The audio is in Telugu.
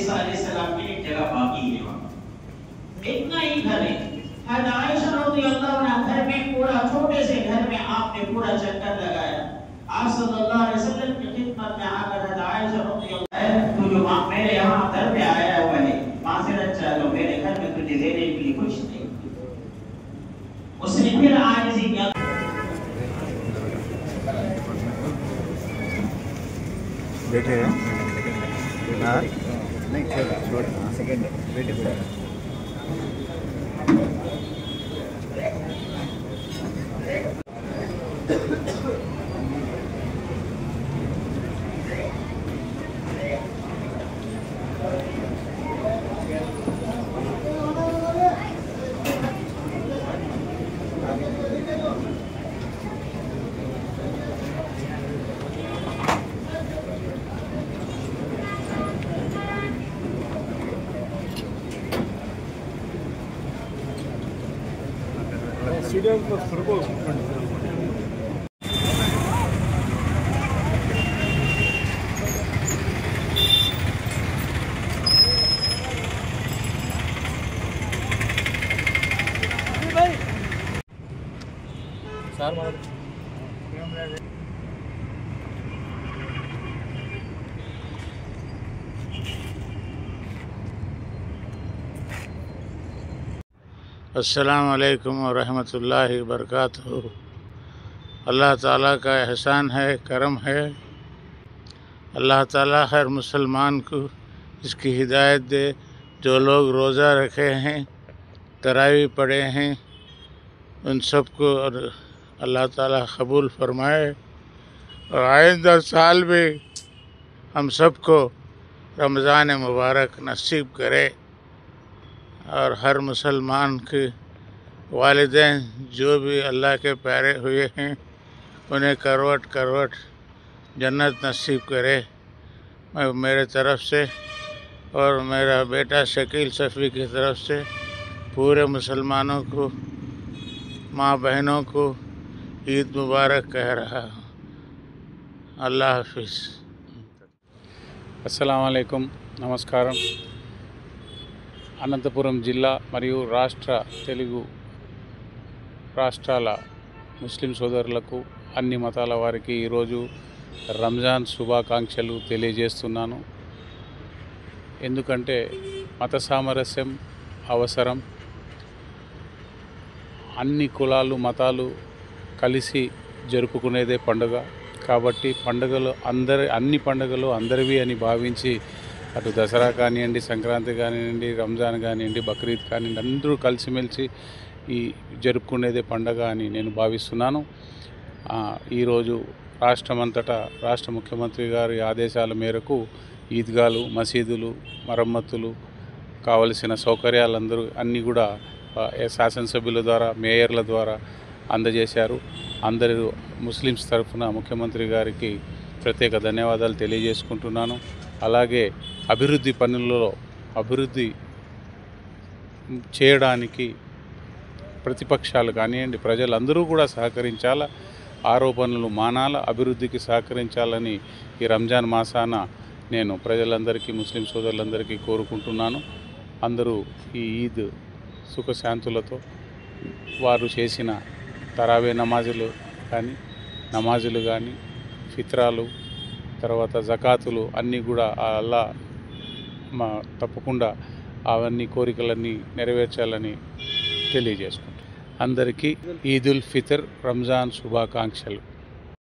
ईसा अलैहिस्सलाम की एक जगह बाकी है वहाँ, इतना ही घर है। हज़रत आयशा रज़ियल्लाहु अन्हा घर में पूरा, छोटे से घर में आपने पूरा चक्कर लगाया। आप सल्लल्लाहु अलैहि वसल्लम की खिदमत में आकर हज़रत आयशा रज़ियल्लाहु अन्हा, तू जो मेरे यहाँ घर पे आया हुआ है, माज़रत चाहो, मेरे घर में तुझे देने के लिए कुछ नहीं। उसने फिर आजिज़ी किया। बैठे हैं हाँ नहीं छोड़ सेकंड बैठे स्टेडियम को సార్ మనం अस्सलाम वालेकुम व रहमतुल्लाहि व बरकातहू। अल्लाह ताला का एहसान है, करम है। अल्लाह ताला हर मुसलमान को इसकी हिदायत दे। जो लोग रोज़ा रखे हैं, तरावी पढ़े हैं, उन सबको अल्लाह ताला कबूल फरमाए और आइंदा साल भी हम सबको रमज़ान मुबारक नसीब करे। और हर मुसलमान के वालिदैन जो भी अल्लाह के प्यारे हुए हैं, उन्हें करवट करवट जन्नत नसीब करे। मैं मेरे तरफ़ से और मेरा बेटा शकील सफ़ी की तरफ़ से पूरे मुसलमानों को, माँ बहनों को ईद मुबारक कह रहा हूँ। अल्लाह हाफिज़। अस्सलाम वालेकुम, नमस्कारम। అనంతపురం జిల్లా మరియు తెలుగు రాష్ట్రాల ముస్లిం సోదరులకు, అన్ని మతాల వారికి ఈరోజు రంజాన్ శుభాకాంక్షలు తెలియజేస్తున్నాను. ఎందుకంటే మత సామరస్యం అవసరం. అన్ని కులాలు మతాలు కలిసి జరుపుకునేదే పండుగ. కాబట్టి అన్ని పండుగలు అందరివి అని భావించి, అటు దసరా కానివ్వండి, సంక్రాంతి కానివ్వండి, రంజాన్ కానివ్వండి, బక్రీద్ కానివ్వండి, అందరూ కలిసిమెలిసి ఈ జరుపుకునేదే పండగ అని నేను భావిస్తున్నాను. ఈరోజు రాష్ట్రమంతటా రాష్ట్ర ముఖ్యమంత్రి గారి ఆదేశాల మేరకు ఈద్గాలు, మసీదులు, మరమ్మతులు, కావలసిన సౌకర్యాలందరూ అన్నీ కూడా శాసనసభ్యుల ద్వారా, మేయర్ల ద్వారా అందజేశారు. అందరూ ముస్లిమ్స్ తరఫున ముఖ్యమంత్రి గారికి ప్రత్యేక ధన్యవాదాలు తెలియజేసుకుంటున్నాను. అలాగే అభివృద్ధి పనులలో అభివృద్ధి చేయడానికి ప్రతిపక్షాలు కానివ్వండి, ప్రజలందరూ కూడా సహకరించాలా, ఆరోపణలు మానాల, అభివృద్ధికి సహకరించాలని ఈ రంజాన్ మాసాన నేను ప్రజలందరికీ, ముస్లిం సోదరులందరికీ కోరుకుంటున్నాను. అందరూ ఈ ఈద్ సుఖశాంతులతో వారు చేసిన తరావే నమాజులు కానీ ఫిత్రాలు, తర్వాత జకాతులు అన్నీ కూడా అల్లా తప్పకుండా అవన్నీ కోరికలన్నీ నెరవేర్చాలని తెలియజేసుకుంటాం. అందరికీ ఈదుల్ ఫితర్, రంజాన్ శుభాకాంక్షలు.